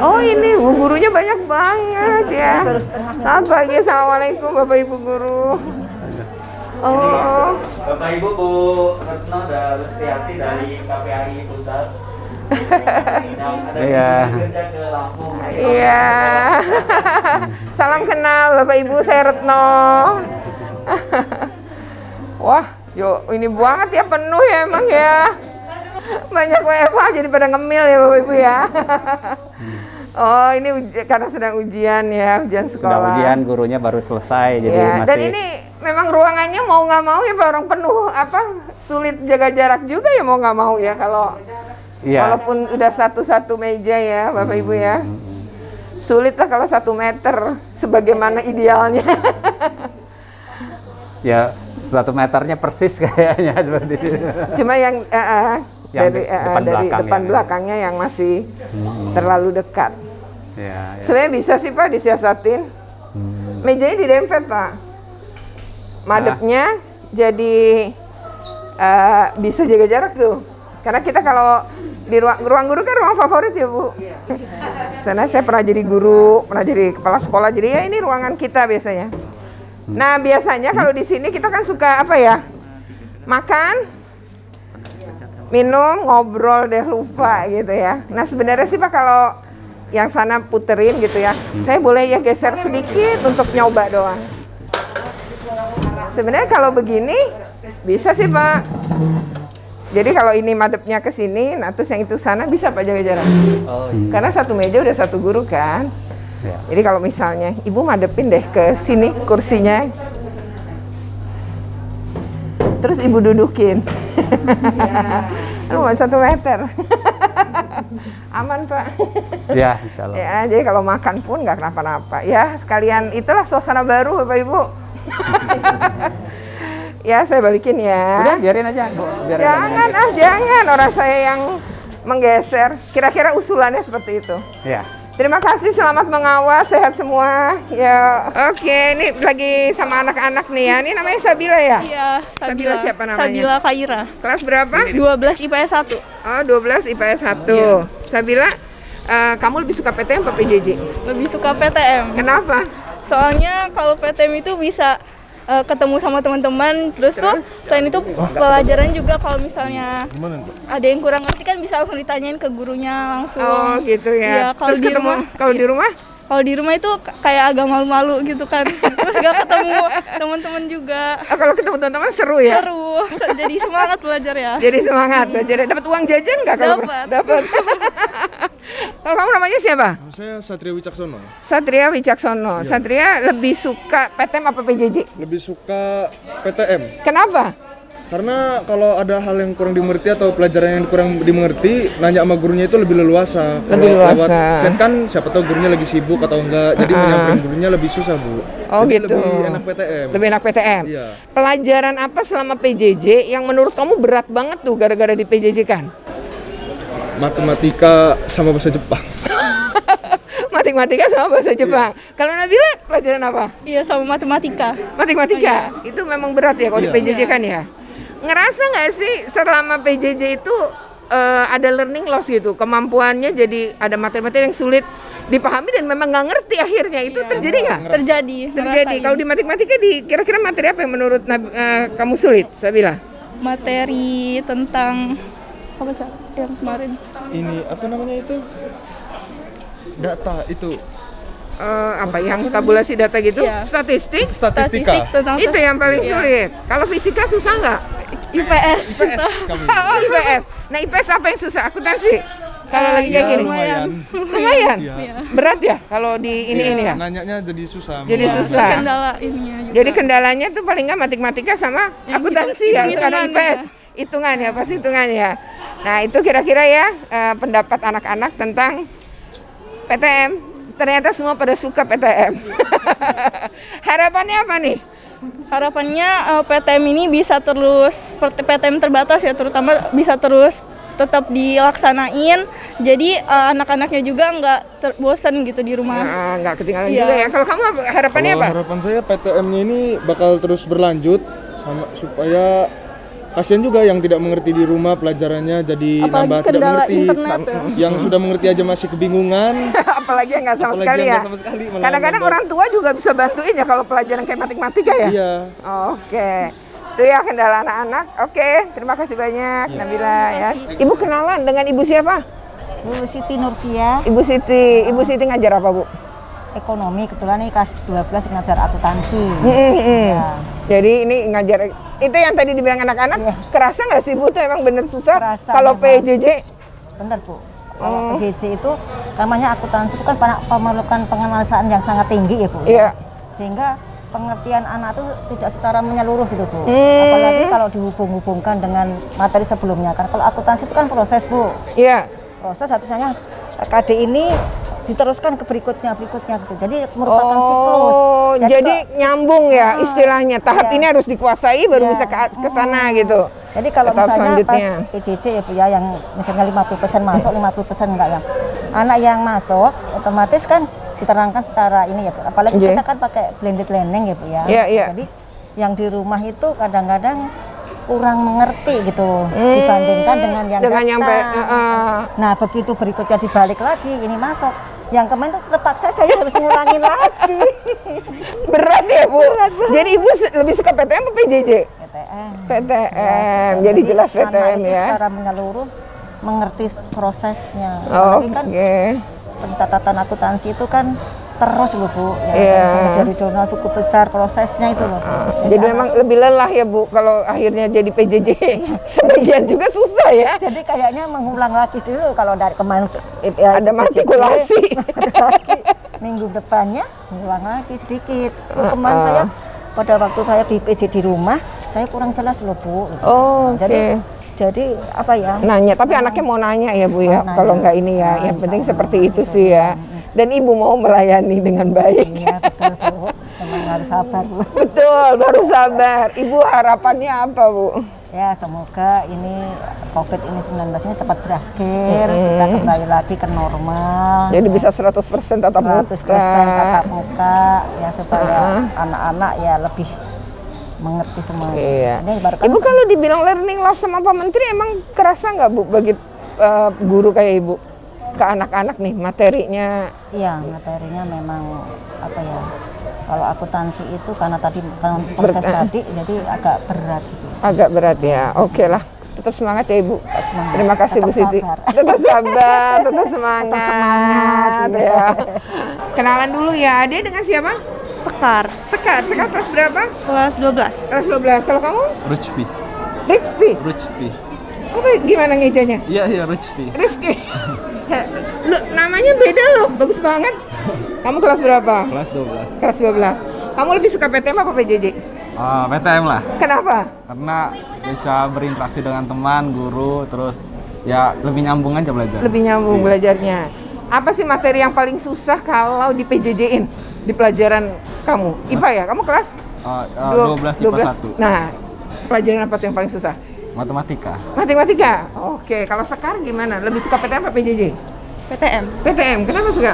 Oh ini Bu gurunya banyak banget ya. Selamat pagi, assalamualaikum Bapak Ibu guru. Oh. Bapak Ibu Bu Retno dan Rustiati dari KPAI Pusat. Yang ada kerja ke Lampung. Iya. Salam kenal Bapak Ibu, saya Retno. Wah, yo ini banget ya, penuh ya emang ya. Banyak WFH jadi pada ngemil ya Bapak Ibu ya. Oh ini karena sedang ujian ya, ujian sekolah. Sudah ujian, gurunya baru selesai jadi ya, masih. Dan ini memang ruangannya mau nggak mau ya orang penuh, sulit jaga jarak juga ya mau nggak mau ya kalau walaupun udah satu meja ya Bapak Ibu ya. Sulit lah kalau 1 meter sebagaimana idealnya. Ya 1 meternya persis kayaknya seperti itu. Cuma yang dari depan ya. belakangnya yang masih terlalu dekat. Ya. Sebenarnya bisa sih Pak disiasatin. Mejanya didempet Pak. Madepnya jadi bisa jaga jarak tuh. Karena kita kalau di ruang guru kan ruang favorit ya Bu. Sana saya pernah jadi guru, pernah jadi kepala sekolah. Jadi ya ini ruangan kita biasanya. Nah biasanya kalau di sini kita kan suka apa ya? Makan, minum, ngobrol deh lupa gitu ya. Nah sebenarnya sih Pak kalau yang sana puterin gitu ya, saya boleh ya geser sedikit untuk nyoba doang. Sebenarnya kalau begini bisa sih Pak. Jadi kalau ini madepnya ke sini, nah terus yang itu sana bisa Pak jaga jarak. Oh, iya. Karena 1 meja udah 1 guru kan. Ya. Jadi kalau misalnya Ibu madepin deh ke sini kursinya. Terus Ibu dudukin. Lu 1 meter. Aman Pak. Ya, insya Allah. Ya, jadi kalau makan pun nggak kenapa-napa. Ya, sekalian itulah suasana baru Bapak Ibu. Ya, saya balikin ya. Udah, biarin aja. Jangan. Orang saya yang menggeser. Kira-kira usulannya seperti itu. Ya. Terima kasih, selamat mengawas, sehat semua. Ya, oke, ini lagi sama anak-anak nih ya. Ini namanya Sabila ya? Iya, Sabila siapa namanya? Sabila Kaira. Kelas berapa? 12 IPS 1. Oh, 12 IPS 1. Iya. Sabila, kamu lebih suka PTM atau PJJ? Lebih suka PTM. Kenapa? Soalnya kalau PTM itu bisa ketemu sama teman-teman, terus tuh selain itu pelajaran juga kalau misalnya ada yang kurang ngerti kan bisa langsung ditanyain ke gurunya langsung. Oh gitu ya. Kalau di rumah, kalau di rumah itu kayak agak malu-malu gitu kan. Terus gak ketemu teman-teman juga. Kalau ketemu teman-teman seru ya? Seru, jadi semangat belajar ya. Jadi semangat belajar. Dapat uang jajan nggak? Dapat. Kalau kamu namanya siapa? Saya Satria Wicaksono. Satria Wicaksono. Ya. Satria lebih suka PTM apa PJJ? Lebih suka PTM. Kenapa? Karena kalau ada hal yang kurang dimengerti atau pelajaran yang kurang dimengerti, nanya sama gurunya itu lebih leluasa. Kalau lewat chat kan siapa tahu gurunya lagi sibuk atau enggak, jadi menyamperin gurunya lebih susah Bu. Oh jadi gitu. Lebih enak PTM. Lebih enak PTM. Iya. Pelajaran apa selama PJJ yang menurut kamu berat banget tuh gara-gara di PJJ kan? Matematika sama bahasa Jepang. Matematika sama bahasa Jepang. Iya. Kalau Nabila pelajaran apa? Iya sama matematika. Matematika. Oh, iya. Itu memang berat ya kalau di PJJ kan ya? Ngerasa nggak sih selama PJJ itu ada learning loss gitu, kemampuannya jadi ada materi-materi yang sulit dipahami dan memang nggak ngerti akhirnya itu terjadi nggak? Terjadi. Kalau di matematika kira-kira materi apa yang menurut kamu sulit, Sabila? Materi tentang apa Cak? Yang kemarin? Ini apa namanya itu? Data itu. Apa yang tabulasi data gitu? Iya. Statistika. Itu yang paling sulit. Kalau fisika susah nggak? IPS. Oh IPS. Nah IPS apa yang susah? Akuntansi. Kalau lagi kayak gini. Lumayan. Ya. Berat ya kalau di ini ya. Nanyanya jadi susah. Jadi susah. Kendala ininya juga. Jadi kendalanya tuh paling nggak matematika sama akuntansi ya. Karena IPS hitungan ya, pasti hitungan ya. Nah itu kira-kira ya pendapat anak-anak tentang PTM. Ternyata semua pada suka PTM. Harapannya apa nih? Harapannya PTM ini bisa terus seperti PTM terbatas ya, terutama bisa terus tetap dilaksanain. Jadi anak-anaknya juga nggak bosan gitu di rumah. Nggak ketinggalan juga ya. Kalau kamu harapannya apa? Harapan saya PTM-nya ini bakal terus berlanjut supaya kasihan juga yang tidak mengerti di rumah pelajarannya jadi Apalagi nambah tidak kendala mengerti. internet ya. Yang sudah mengerti aja masih kebingungan. Apalagi yang nggak sama Apalagi sekali yang ya. nggak sama sekali, malah Kadang-kadang nambah. orang tua juga bisa bantuin ya kalau pelajaran kayak matematika ya. Iya. Oke. Itu ya kendala anak-anak. Oke, terima kasih banyak Nabila ya. Ibu kenalan dengan Ibu siapa? Bu Siti Nursia, Ibu Siti. Ibu Siti ngajar apa, Bu? ekonomi, kebetulan ini kelas 12 ngajar akuntansi. Ya. Jadi ini ngajar itu yang tadi dibilang anak-anak, Iya. kerasa nggak sih Bu tuh emang bener susah Kerasa kalau banget. PJJ? Benar Bu. Kalau PJJ itu namanya akuntansi itu kan memerlukan pengenalan yang sangat tinggi ya Bu. Iya. Sehingga pengertian anak itu tidak secara menyeluruh gitu Bu. Apalagi kalau dihubung-hubungkan dengan materi sebelumnya kan. Kalau akuntansi itu kan proses Bu. Iya. Proses misalnya KD ini diteruskan ke berikutnya gitu. Jadi merupakan siklus. Jadi nyambung ya istilahnya. Tahap iya. ini harus dikuasai baru Iya. bisa ke sana gitu. Jadi kalau Tahap misalnya selanjutnya. pas PJJ ya Bu ya, yang misalnya 50% masuk, 50% enggak yang anak yang masuk otomatis kan diterangkan secara ini ya Bu. Apalagi Iya. kita kan pakai blended learning ya Bu ya. Iya, iya. Jadi yang di rumah itu kadang-kadang kurang mengerti gitu dibandingkan dengan yang Dengan datang. Nah begitu berikutnya dibalik lagi ini masuk. Yang kemarin tuh terpaksa saya harus ngulangin lagi. Berat ya Bu. Jadi Ibu lebih suka PTM atau PJJ? PTM. PTM. Jadi jelas anak PTM itu ya. secara menyeluruh mengerti prosesnya. Oke. Apalagi kan pencatatan akuntansi itu kan terus loh Bu. Ya, Iya. sampai dari jurnal buku besar prosesnya itu loh. Jadi memang lebih lelah ya Bu kalau akhirnya jadi PJJ. Sebagian juga susah ya. Jadi kayaknya mengulang lagi dulu kalau dari kemarin Ada matrikulasi. lagi minggu depannya mengulang lagi sedikit. Kemarin saya pada waktu saya di PJ di rumah saya kurang jelas loh Bu. Oh, oke. Jadi apa ya? Nanya, tapi anaknya mau nanya ya Bu ya. Mau nanya. Kalau nggak ini ya, yang penting seperti itu sih ya. Dan Ibu mau melayani dengan baik. Iya betul Bu. Memang harus sabar Bu. Betul, baru sabar. Ibu harapannya apa Bu? Ya semoga ini COVID-19 ini cepat berakhir, kita kembali lagi ke normal. Jadi bisa 100% tatap 100% muka. tatap muka ya supaya anak-anak ya lebih mengerti semua. Iya. Ini baru kan Ibu kalau dibilang learning loss sama Pak Menteri emang kerasa nggak Bu bagi guru kayak Ibu? Ke anak-anak nih materinya. iya materinya memang apa ya? Kalau akuntansi itu karena tadi proses tadi jadi agak berat gitu. Agak berat ya. Oke lah. Tetap semangat ya Ibu. Semangat. Terima kasih Tetap Bu Siti. sabar. Tetap sabar, tetap semangat. Tetap semangat, ya. Kenalan dulu ya. Dia dengan siapa? Sekar, Sekar kelas berapa? kelas 12. Kelas 12. Kalau kamu? Rujpi. Rizky. Rujpi. Apa gimana ngejanya? Iya, Rujpi. Rizky. Lu namanya beda loh. Bagus banget. Kamu kelas berapa? Kelas 12. Kelas 12. Kamu lebih suka PTM apa PJJ? PTM lah. Kenapa? Karena bisa berinteraksi dengan teman, guru, terus ya lebih nyambung aja belajar. Lebih nyambung belajarnya. Apa sih materi yang paling susah kalau di PJJ-in di pelajaran kamu? IPA ya? Kamu kelas 12 IPA 1. Nah, pelajaran apa tuh yang paling susah? Matematika. Matematika. Oke, kalau sekarang gimana? Lebih suka PTM apa PJJ? PTM. PTM. Kenapa suka?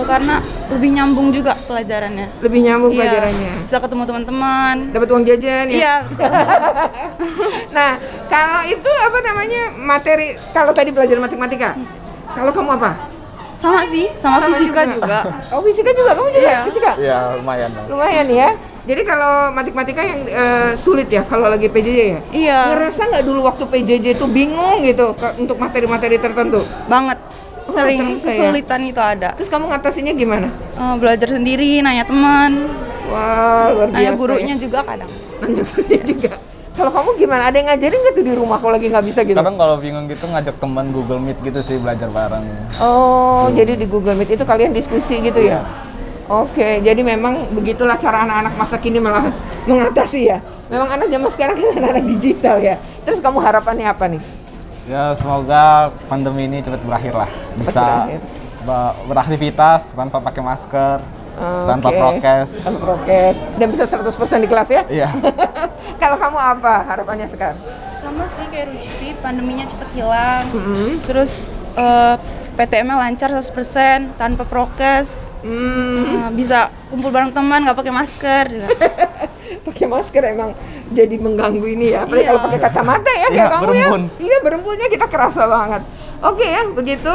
Karena lebih nyambung juga pelajarannya. Lebih nyambung Iya, pelajarannya. bisa ketemu teman-teman. Dapat uang jajan ya? Iya. Nah, kalau itu apa namanya materi? Kalau tadi pelajaran matematika, kalau kamu apa? Sama sih, sama fisika juga. Oh, fisika juga. Kamu juga Iya. fisika? Iya, lumayan. Lumayan ya. Jadi kalau matematika yang sulit ya kalau lagi PJJ ya? Iya. Ngerasa nggak dulu waktu PJJ itu bingung gitu untuk materi-materi tertentu? Banget. Sering terasa ya? kesulitan itu ada. Terus kamu ngatasinnya gimana? Belajar sendiri, nanya teman, Wah, luar biasa. nanya gurunya ya. juga kadang. Nanya gurunya juga. Kalau kamu gimana? Ada yang ngajarin nggak tuh di rumah kalau lagi nggak bisa gitu? Kadang kalau bingung gitu ngajak teman Google Meet gitu sih belajar bareng. Oh, jadi di Google Meet itu kalian diskusi gitu ya? Oke, jadi memang begitulah cara anak-anak masa kini malah mengatasi ya. Memang anak zaman sekarang kan anak-anak digital ya. Terus kamu harapannya apa nih? Ya semoga pandemi ini cepat berakhir lah. Bisa berakhir. beraktivitas tanpa pakai masker, tanpa Oke. prokes. Tanpa prokes. Dan bisa 100% di kelas ya? Iya. Kalau kamu apa harapannya sekarang? Sama sih kayak Rujpi, pandeminya cepet hilang. Terus PTM-nya lancar 100% tanpa prokes. Bisa kumpul bareng teman nggak pakai masker. Pakai masker emang jadi mengganggu ini ya. Apalagi kalau pakai kacamata ya kayak kamu berembun. ya. Iya, berembunnya kita kerasa banget. Oke ya, begitu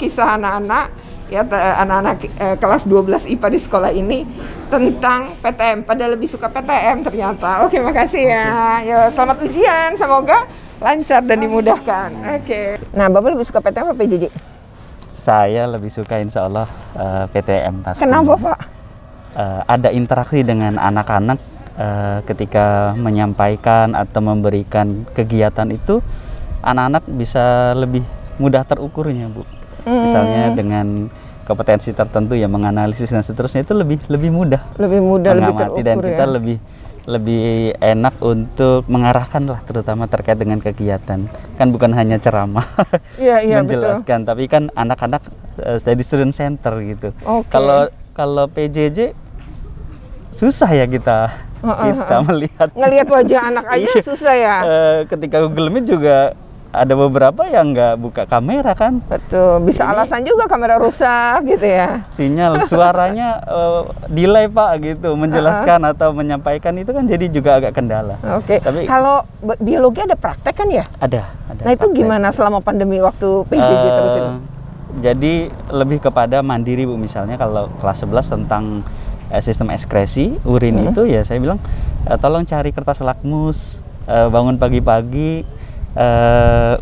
kisah anak-anak ya anak-anak kelas 12 IPA di sekolah ini tentang PTM. Pada lebih suka PTM ternyata. Oke, makasih ya. Ya, selamat ujian, semoga lancar dan dimudahkan. Oke. Nah, Bapak lebih suka PTM apa PJJ? Saya lebih suka insya Allah PTM pasti. Kenapa, Pak? Ada interaksi dengan anak-anak ketika menyampaikan atau memberikan kegiatan itu, anak-anak bisa lebih mudah terukurnya, Bu. Misalnya dengan kompetensi tertentu ya, menganalisis dan seterusnya itu lebih mudah. Lebih mudah, lebih mengamati, terukur dan kita ya. lebih enak untuk mengarahkan lah, terutama terkait dengan kegiatan. Kan bukan hanya ceramah Iya, menjelaskan, tapi kan anak-anak study student center gitu. Oke. Kalau PJJ susah ya kita melihat. Ngelihat wajah anak aja susah ya. Ketika Google Meet juga ada beberapa yang nggak buka kamera kan. Betul, bisa alasan juga kamera rusak gitu ya. Sinyal suaranya delay Pak gitu, menjelaskan atau menyampaikan itu kan jadi juga agak kendala. Oke. Tapi kalau biologi ada praktek kan ya? Ada. Nah, itu praktek. gimana selama pandemi waktu PJJ terus itu? Jadi lebih kepada mandiri Bu, misalnya kalau kelas 11 tentang sistem ekskresi urin itu ya saya bilang tolong cari kertas lakmus, bangun pagi-pagi,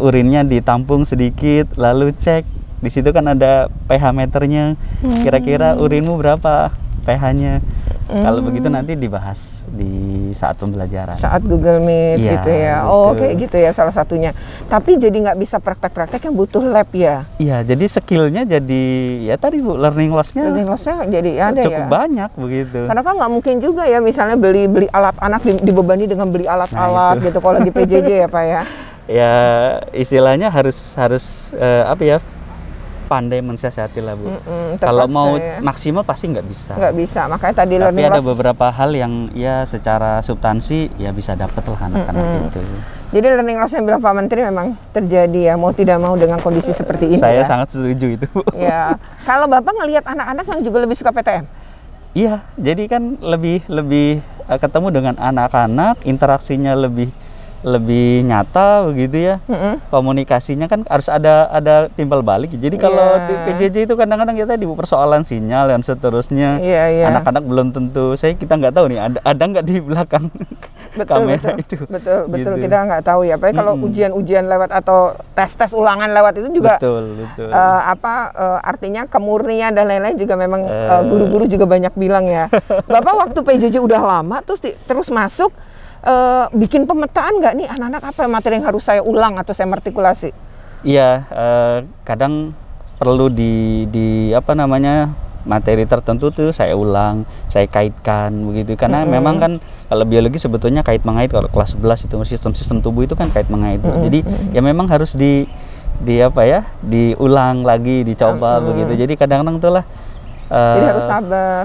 urinnya ditampung sedikit, lalu cek di situ kan ada pH meternya, kira-kira urinmu berapa pH-nya. Kalau begitu nanti dibahas di saat pembelajaran. Saat Google Meet gitu ya. Oh, kayak gitu ya salah satunya. Tapi jadi nggak bisa praktek-praktek yang butuh lab ya? Iya, jadi skillnya jadi ya tadi Bu, learning loss-nya. Learning loss-nya jadi ada cukup ya? banyak begitu. Karena kan nggak mungkin juga ya misalnya beli alat anak dibebani dengan beli alat-alat gitu kalau lagi PJJ ya Pak ya? Ya istilahnya harus apa ya, pandai mensiasati lah Bu. Kalau mau maksimal pasti nggak bisa. Nggak bisa, makanya tadi tapi learning ada loss. beberapa hal yang ya secara substansi ya bisa dapat lah anak-anak itu. Jadi learning loss yang bilang Pak Menteri memang terjadi ya, mau tidak mau dengan kondisi seperti ini. Saya ya. sangat setuju itu Bu. Ya, kalau Bapak ngelihat anak-anak yang juga lebih suka PTM? Iya, jadi kan lebih ketemu dengan anak-anak, interaksinya lebih nyata begitu ya. Komunikasinya kan harus ada timbal balik. Jadi kalau di PJJ itu kadang-kadang kita di persoalan sinyal dan seterusnya. Anak-anak belum tentu, kita nggak tahu nih ada nggak di belakang kamera itu. Betul, gitu. kita nggak tahu ya. Apalagi kalau ujian-ujian lewat atau tes ulangan lewat itu juga. Betul. Artinya kemurnian dan lain-lain juga memang guru-guru juga banyak bilang ya. Bapak waktu PJJ udah lama terus masuk. Bikin pemetaan nggak nih anak-anak apa materi yang harus saya ulang atau saya artikulasi? Iya, kadang perlu di apa namanya, materi tertentu tuh saya ulang, saya kaitkan begitu, karena memang kan kalau biologi sebetulnya kait mengait, kalau kelas 11 itu sistem tubuh itu kan kait mengait. Jadi ya memang harus di apa ya, diulang lagi, dicoba begitu. Jadi kadang-kadang tuh lah. Jadi harus sabar,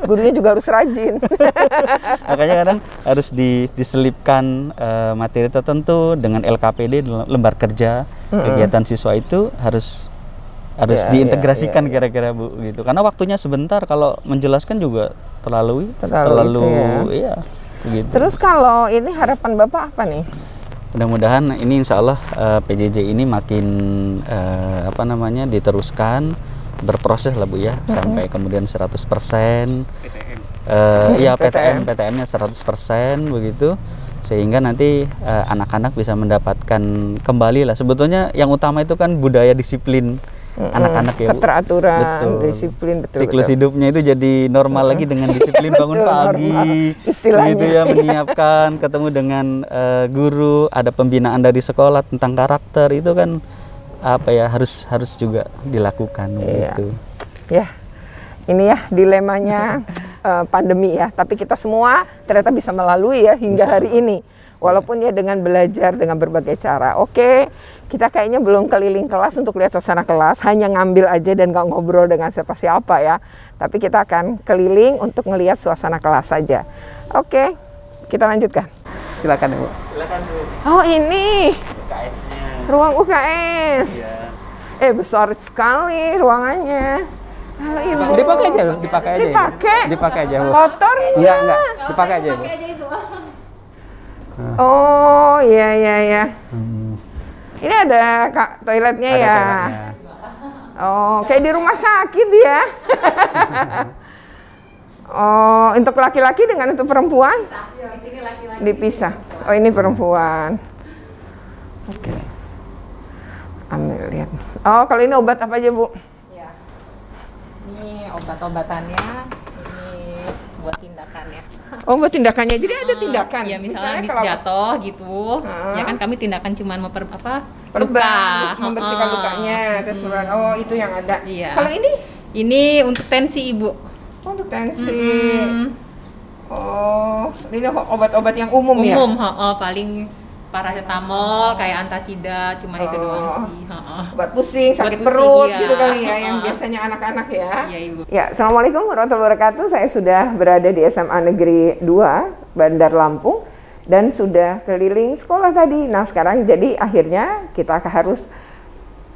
gurunya juga harus rajin. Makanya kadang harus diselipkan materi tertentu dengan LKPD, lembar kerja kegiatan siswa itu harus diintegrasikan kira-kira Bu gitu. Karena waktunya sebentar, kalau menjelaskan juga terlalu ya begitu. Terus kalau ini harapan Bapak apa nih? Mudah-mudahan ini insya Allah PJJ ini makin diteruskan, berproses lah Bu ya, sampai kemudian 100%. PTM-nya 100% begitu, sehingga nanti anak-anak bisa mendapatkan kembali lah. Sebetulnya yang utama itu kan budaya disiplin anak-anak ya Bu. Keteraturan, betul. Disiplin, betul. Siklus hidupnya itu jadi normal lagi dengan disiplin bangun pagi, istilahnya. gitu ya, menyiapkan, ketemu dengan guru, ada pembinaan dari sekolah tentang karakter, itu kan apa ya, harus juga dilakukan gitu. Ya, ini ya dilemanya pandemi ya, tapi kita semua ternyata bisa melalui ya hingga hari ini, walaupun ya dengan belajar dengan berbagai cara. Oke, kita kayaknya belum keliling kelas untuk lihat suasana kelas, hanya ngambil aja dan nggak ngobrol dengan siapa-siapa ya, tapi kita akan keliling untuk ngelihat suasana kelas saja. Oke, kita lanjutkan. Silakan Bu. Silakan Bu. Oh, ini UKS-nya. ruang UKS. Iya. Besar sekali ruangannya. Halo Ibu. Dipakai aja, Bu. Dipakai aja. Dipakai. Ibu. Dipakai aja, Bu. Kotor Enggak. Dipakai aja, Bu. Oh, iya. Ini ada toiletnya Ada ya. toiletnya. Oh, kayak di rumah sakit ya. Oh, untuk laki-laki dengan untuk perempuan? Dipisah. Oh, ini perempuan. Oke. Ambil lihat. Oh, kalau ini obat apa aja, Bu? Ya. Ini obat-obatannya, ini buat tindakannya. Oh, buat tindakannya. Jadi ada tindakan. Ya misalnya habis kalau jatuh gitu. Ya kan kami tindakan cuman luka. membersihkan lukanya, tes urin. Oh, itu yang ada. Iya. Kalau ini? Ini untuk tensi, Ibu. Oh, untuk tensi. Oh, ini obat-obat yang umum ya? Umum, paling paracetamol, kayak antasida, cuma itu doang sih. Buat pusing, sakit Buat pusing, perut iya. gitu kali ya, yang biasanya anak-anak ya. Iya, Ibu. Ya, Assalamualaikum warahmatullahi wabarakatuh. Saya sudah berada di SMA Negeri 2, Bandar Lampung, dan sudah keliling sekolah tadi. Nah, sekarang jadi akhirnya kita harus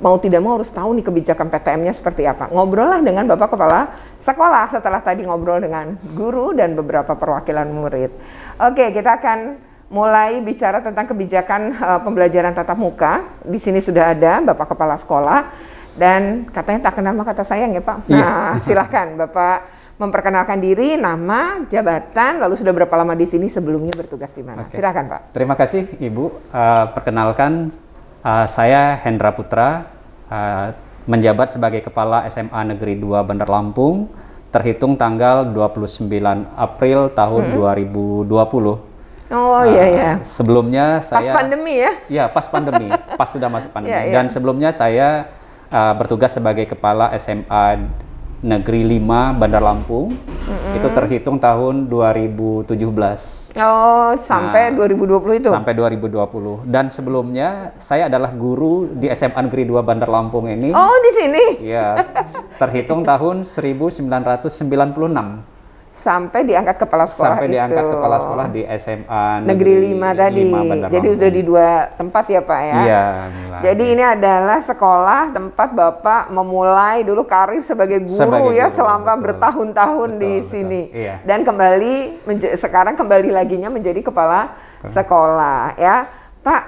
mau tidak mau harus tahu nih kebijakan PTM-nya seperti apa. Ngobrol lah dengan Bapak Kepala Sekolah setelah tadi ngobrol dengan guru dan beberapa perwakilan murid. Oke, kita akan mulai bicara tentang kebijakan pembelajaran tatap muka. Di sini sudah ada Bapak Kepala Sekolah dan katanya tak kenal maka kata sayang ya Pak. Nah, silahkan Bapak memperkenalkan diri, nama, jabatan, lalu sudah berapa lama di sini, sebelumnya bertugas di mana. Silahkan Pak. Terima kasih Ibu. Perkenalkan, saya Hendra Putra, menjabat sebagai Kepala SMA Negeri 2 Bandar Lampung, terhitung tanggal 29 April tahun 2020. Oh iya. Sebelumnya saya... Pas pandemi ya? Iya, pas pandemi, pas sudah masuk pandemi. Iya. Dan sebelumnya saya bertugas sebagai Kepala SMA Negeri 5 Bandar Lampung. Itu terhitung tahun 2017. Oh, sampai 2020 itu? Sampai 2020. Dan sebelumnya saya adalah guru di SMA Negeri 2 Bandar Lampung ini. Oh, di sini? Iya. Terhitung tahun 1996. Sampai diangkat kepala sekolah Sampai itu. diangkat kepala sekolah di SMA Negeri 5 tadi. 5 Bandar Jadi Lampung. udah di 2 tempat ya Pak ya? Iya. Jadi ini adalah sekolah tempat Bapak memulai dulu karir sebagai guru ya selama bertahun-tahun di sini. Iya. Dan kembali sekarang kembali laginya menjadi kepala sekolah ya. Pak,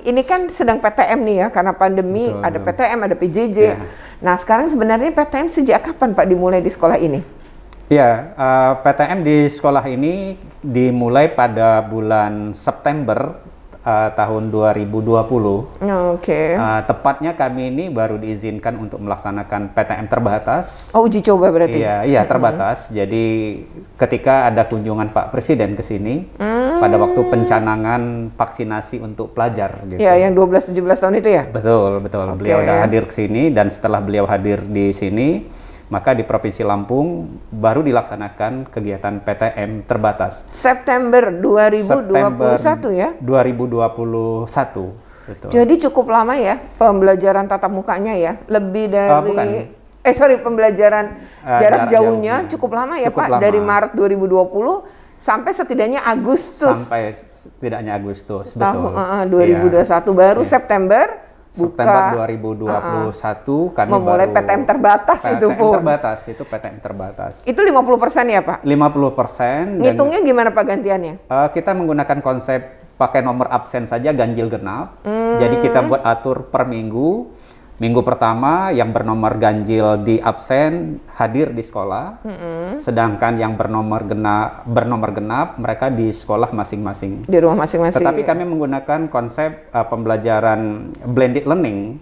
ini kan sedang PTM nih ya karena pandemi. Betul, ada PTM, ada PJJ. Iya. Nah, sekarang sebenarnya PTM sejak kapan Pak dimulai di sekolah ini? Ya, PTM di sekolah ini dimulai pada bulan September tahun 2020. Oke. Tepatnya kami ini baru diizinkan untuk melaksanakan PTM terbatas. Oh, uji coba berarti? Iya, terbatas. Jadi ketika ada kunjungan Pak Presiden ke sini pada waktu pencanangan vaksinasi untuk pelajar. Gitu. Ya, yang 12-17 tahun itu ya? Betul. Beliau udah hadir ke sini dan setelah beliau hadir di sini, maka di Provinsi Lampung baru dilaksanakan kegiatan PTM terbatas. September 2021 ya? 2021, betul. Jadi cukup lama ya pembelajaran tatap mukanya ya? Lebih dari... pembelajaran jarak jauhnya cukup lama ya Pak? Lama. Dari Maret 2020 sampai setidaknya Agustus. Sampai setidaknya Agustus, betul. Tahun 2021 baru September. September 2021 kami memulai baru PTM terbatas itu pun. Itu PTM terbatas. Itu 50% ya Pak? 50%. Ngitungnya gimana Pak gantiannya? Kita menggunakan konsep pakai nomor absen saja ganjil genap. Jadi kita buat atur per minggu. Minggu pertama yang bernomor ganjil di absen hadir di sekolah. Sedangkan yang bernomor genap mereka di sekolah masing-masing. Di rumah masing-masing. Tetapi kami menggunakan konsep pembelajaran blended learning.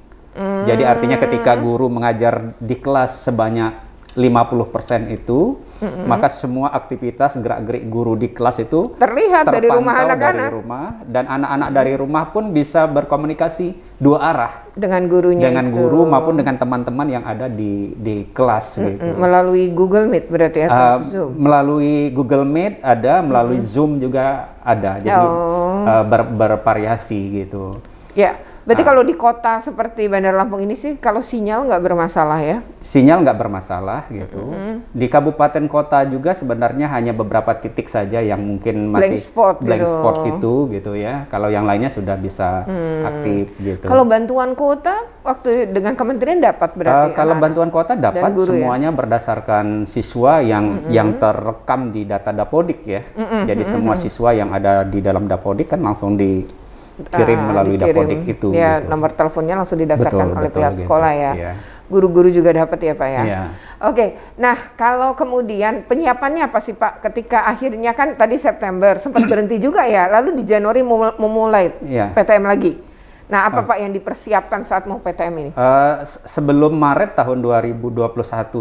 Jadi artinya ketika guru mengajar di kelas sebanyak 50% itu, maka semua aktivitas gerak-gerik guru di kelas itu terlihat dari rumah anak-anak. Dari rumah, dan anak-anak dari rumah pun bisa berkomunikasi dua arah dengan gurunya, dengan guru maupun dengan teman-teman yang ada di kelas gitu. Melalui Google Meet berarti ya? Zoom. Melalui Google Meet ada, melalui Zoom juga ada. Jadi bervariasi gitu. Ya, Berarti kalau di kota seperti Bandar Lampung ini sih, kalau sinyal nggak bermasalah ya? Sinyal nggak bermasalah gitu. Di kabupaten kota juga sebenarnya hanya beberapa titik saja yang mungkin masih blank spot gitu ya. Kalau yang lainnya sudah bisa aktif gitu. Kalau bantuan kota waktu dengan kementerian dapat berarti? Kalau bantuan kota dapat semuanya berdasarkan siswa yang terekam di data Dapodik ya. Jadi semua siswa yang ada di dalam Dapodik kan langsung dikirim melalui Dapodik itu. Ya, gitu. nomor teleponnya langsung didaftarkan oleh pihak gitu. sekolah ya. Iya. Guru-guru juga dapat ya Pak ya. Iya. Oke, nah kalau kemudian penyiapannya apa sih Pak? Ketika akhirnya kan tadi September sempat berhenti juga ya, lalu di Januari memulai PTM lagi. Nah, apa Pak yang dipersiapkan saat mau PTM ini? Sebelum Maret tahun 2021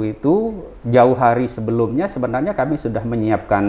itu, jauh hari sebelumnya sebenarnya kami sudah menyiapkan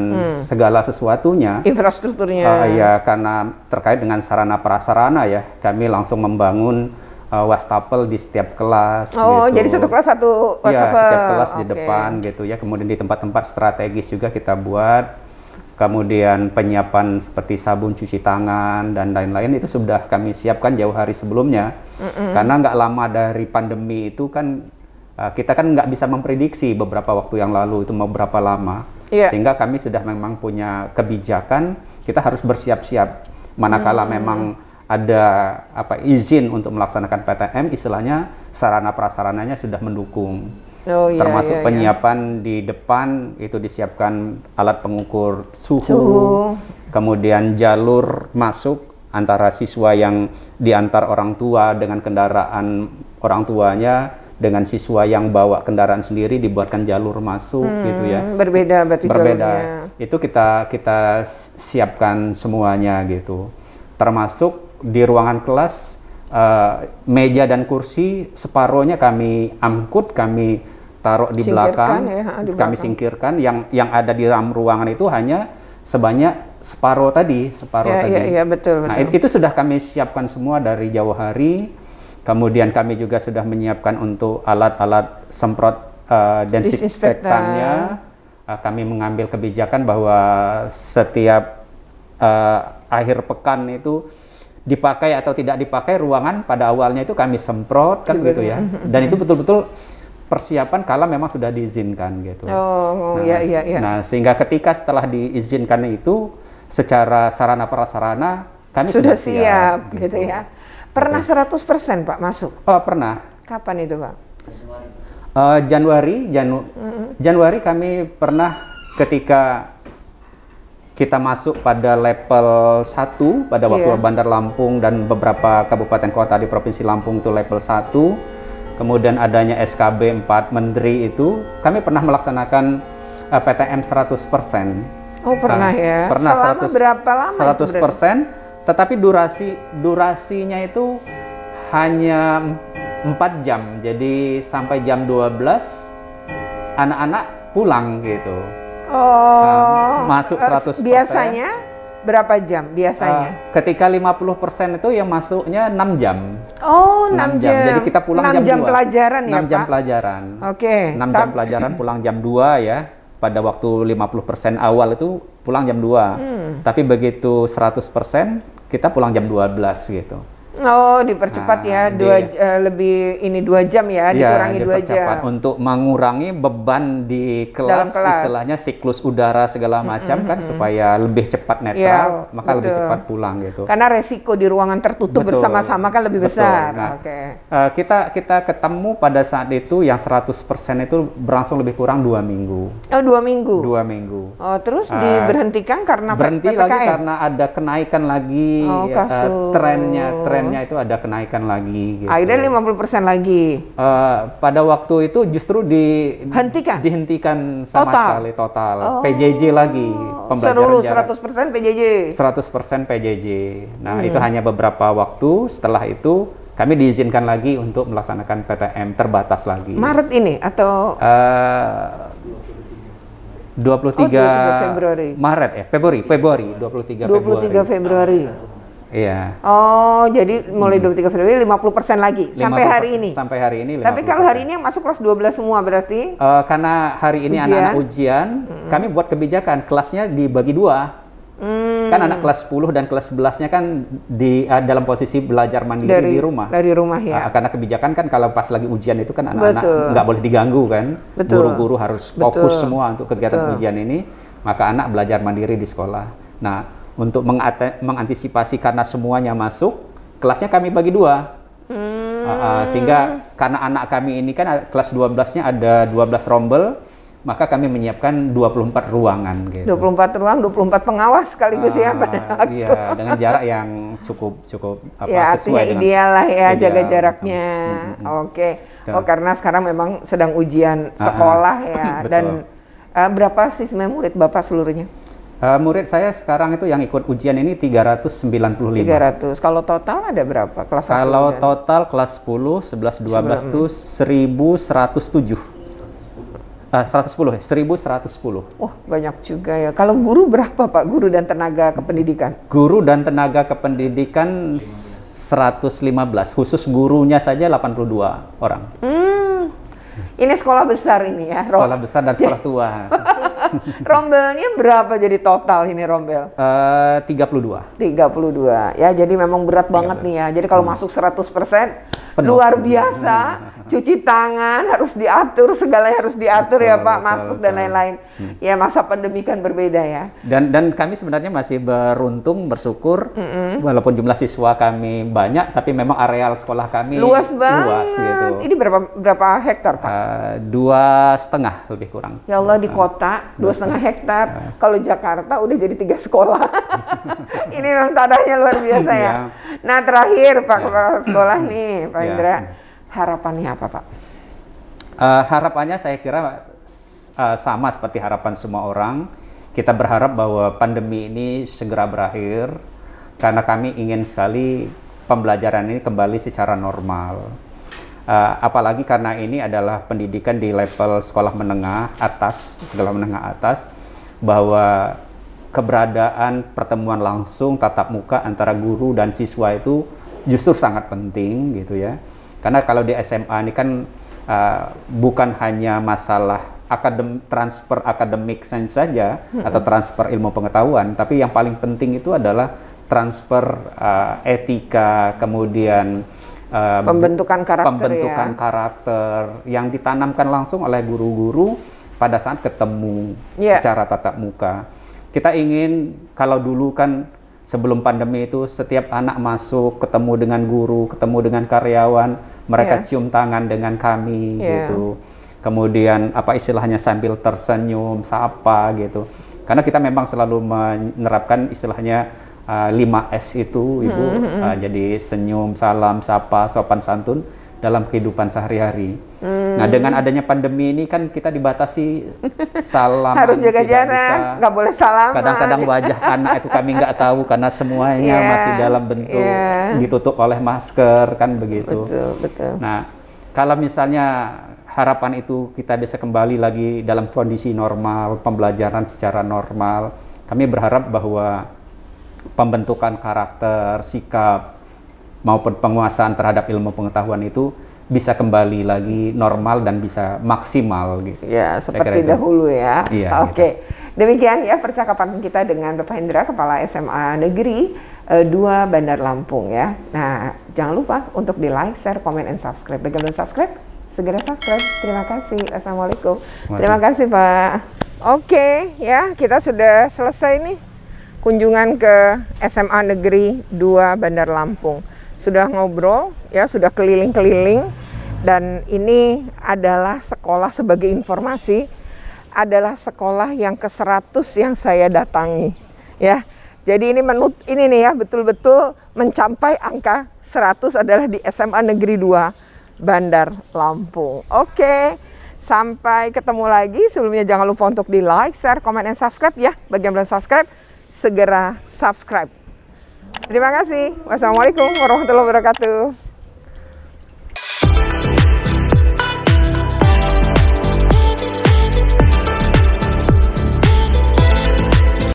segala sesuatunya. Infrastrukturnya. Ya, karena terkait dengan sarana prasarana ya, kami langsung membangun wastafel di setiap kelas. Oh, gitu. jadi satu kelas satu wastafel. Iya, setiap kelas di depan gitu ya. Kemudian di tempat-tempat strategis juga kita buat. Kemudian penyiapan seperti sabun cuci tangan dan lain-lain itu sudah kami siapkan jauh hari sebelumnya. Karena nggak lama dari pandemi itu kan kita kan nggak bisa memprediksi beberapa waktu yang lalu itu mau berapa lama. Sehingga kami sudah memang punya kebijakan kita harus bersiap-siap manakala memang ada izin untuk melaksanakan PTM, istilahnya sarana prasarananya sudah mendukung. Termasuk penyiapan di depan itu disiapkan alat pengukur suhu, kemudian jalur masuk antara siswa yang diantar orang tua dengan kendaraan orang tuanya dengan siswa yang bawa kendaraan sendiri dibuatkan jalur masuk gitu ya. Berbeda berarti jalurnya. Itu kita siapkan semuanya gitu. Termasuk di ruangan kelas meja dan kursi separohnya kami angkut, kami taruh di belakang, kami singkirkan. Yang ada di dalam ruangan itu hanya sebanyak separuh tadi. Iya, betul. Nah, itu sudah kami siapkan semua dari jauh hari. Kemudian kami juga sudah menyiapkan untuk alat-alat semprot desinfektannya. Kami mengambil kebijakan bahwa setiap akhir pekan itu dipakai atau tidak dipakai ruangan pada awalnya itu kami semprot kan gitu ya. Dan itu betul-betul persiapan kalau memang sudah diizinkan gitu. Nah, sehingga ketika setelah diizinkan itu secara sarana prasarana kami sudah siap gitu ya. Pernah 100% Pak masuk? Oh, pernah. Kapan itu Pak? Januari kami pernah ketika kita masuk pada level 1 pada waktu Bandar Lampung dan beberapa kabupaten kota di Provinsi Lampung itu level 1. Kemudian adanya SKB 4 Menteri itu, kami pernah melaksanakan PTM 100%. Oh, pernah ya? Pernah. Selama berapa lama 100%, tetapi durasinya itu hanya 4 jam. Jadi sampai jam 12 anak-anak pulang gitu. Masuk 100%. Biasanya berapa jam biasanya? Ketika 50% itu yang masuknya 6 jam. Oh, 6 jam. Jadi kita pulang jam 2. 6 jam pelajaran ya, 6 jam Pak? pelajaran. Oke. 6 jam pelajaran pulang jam 2 ya. Pada waktu 50% awal itu pulang jam 2. Tapi begitu 100% kita pulang jam 12 gitu. Oh, dipercepat ya, lebih ini 2 jam ya, dikurangi 2 jam. Untuk mengurangi beban di kelas, istilahnya siklus udara segala macam kan supaya lebih cepat netral, maka lebih cepat pulang gitu. Karena resiko di ruangan tertutup bersama-sama kan lebih besar. Nah, kita ketemu pada saat itu yang 100% itu berlangsung lebih kurang 2 minggu. Oh, 2 minggu? 2 minggu. Oh, terus diberhentikan karena berhenti PPKM? Lagi karena ada kenaikan lagi, trennya itu ada kenaikan lagi gitu. Akhirnya 50% lagi. Pada waktu itu justru dihentikan sama sekali total. PJJ lagi, pembelajaran jarak. 100% PJJ. 100% PJJ. Nah, itu hanya beberapa waktu, setelah itu kami diizinkan lagi untuk melaksanakan PTM terbatas lagi. Maret ini atau 23 Februari. Maret ya, Februari 23 Februari. Iya. Oh, jadi mulai 23 Februari 50% lagi sampai hari ini. Sampai hari ini 50%. Tapi kalau hari ini yang masuk kelas 12 semua berarti? Karena hari ini anak-anak ujian, kami buat kebijakan kelasnya dibagi 2. Kan anak kelas 10 dan kelas 11-nya kan di dalam posisi belajar mandiri di rumah. Dari rumah ya. Karena kebijakan kan kalau pas lagi ujian itu kan anak-anak nggak boleh diganggu kan. Guru-guru harus fokus semua untuk kegiatan ujian ini, maka anak belajar mandiri di sekolah. Nah, untuk mengantisipasi karena semuanya masuk, kelasnya kami bagi 2. Sehingga karena anak kami ini kan kelas 12-nya ada 12 rombel, maka kami menyiapkan 24 ruangan gitu. 24 ruang, 24 pengawas sekaligus ya pada waktu. Iya, dengan jarak yang cukup ya, sesuai dengan ideal lah ya, ideal, jaga jaraknya. Oke. Oh, karena sekarang memang sedang ujian sekolah ya. Dan berapa sih sebenarnya murid Bapak seluruhnya? Murid saya sekarang itu yang ikut ujian ini 395. 300. Kalau total ada berapa? Kelas 1 Kalau total kelas 10, 11, 12 itu 1107. 1110. Oh, banyak juga ya. Kalau guru berapa Pak? Guru dan tenaga kependidikan? Guru dan tenaga kependidikan 115. Khusus gurunya saja 82 orang. Ini sekolah besar ini ya? Sekolah besar dan sekolah tua. Rombelnya berapa jadi total ini rombel? 32. 32. Ya, jadi memang berat banget nih ya. Jadi kalau masuk 100% luar biasa. Cuci tangan harus diatur, segalanya harus diatur ya Pak, masuk dan lain-lain. Ya, masa pandemi kan berbeda ya. Dan kami sebenarnya masih beruntung, bersyukur walaupun jumlah siswa kami banyak, tapi memang areal sekolah kami luas banget. Gitu. Ini berapa hektar Pak? 2,5 lebih kurang. Ya Allah, di kota 2,5 hektar. Kalau Jakarta udah jadi 3 sekolah. Ini memang tanahnya luar biasa ya. Nah, terakhir Pak Kepala Sekolah nih, Pak Indra, harapannya apa Pak? Harapannya saya kira sama seperti harapan semua orang. Kita berharap bahwa pandemi ini segera berakhir, karena kami ingin sekali pembelajaran ini kembali secara normal. Apalagi karena ini adalah pendidikan di level sekolah menengah atas, bahwa keberadaan pertemuan langsung tatap muka antara guru dan siswa itu justru sangat penting gitu ya. Karena kalau di SMA ini kan bukan hanya masalah transfer akademik saja atau transfer ilmu pengetahuan, tapi yang paling penting itu adalah transfer etika, kemudian pembentukan karakter yang ditanamkan langsung oleh guru-guru pada saat ketemu secara tatap muka. Kita ingin, kalau dulu kan sebelum pandemi itu setiap anak masuk ketemu dengan guru, ketemu dengan karyawan, mereka cium tangan dengan kami gitu. Kemudian apa istilahnya sambil tersenyum, sapa gitu. Karena kita memang selalu menerapkan istilahnya 5S itu, Ibu. Jadi senyum, salam, sapa, sopan santun dalam kehidupan sehari-hari. Nah, dengan adanya pandemi ini kan kita dibatasi salam, harus jaga jarak, nggak boleh salaman. Kadang-kadang wajah anak itu kami nggak tahu karena semuanya masih dalam bentuk ditutup oleh masker, kan begitu. Betul. Nah, kalau misalnya harapan itu kita bisa kembali lagi dalam kondisi normal, pembelajaran secara normal, kami berharap bahwa pembentukan karakter, sikap, maupun penguasaan terhadap ilmu pengetahuan itu bisa kembali lagi normal dan bisa maksimal gitu. Ya, seperti dahulu ya. Oke. Gitu. Demikian ya percakapan kita dengan Bapak Hendra, Kepala SMA Negeri 2 Bandar Lampung ya. Nah, jangan lupa untuk di like, share, comment, and subscribe. Bagi yang belum subscribe, segera subscribe. Terima kasih. Assalamualaikum. Terima kasih Pak. Oke ya, kita sudah selesai nih kunjungan ke SMA Negeri 2 Bandar Lampung. Sudah ngobrol, ya sudah keliling-keliling, dan ini adalah sekolah, sebagai informasi, adalah sekolah yang ke-100 yang saya datangi, ya. Jadi ini nih ya, betul-betul mencapai angka 100 adalah di SMA Negeri 2 Bandar Lampung. Oke, sampai ketemu lagi. Sebelumnya jangan lupa untuk di like, share, comment, and subscribe ya. Bagi yang belum subscribe, segera subscribe. Terima kasih. Wassalamualaikum warahmatullahi wabarakatuh.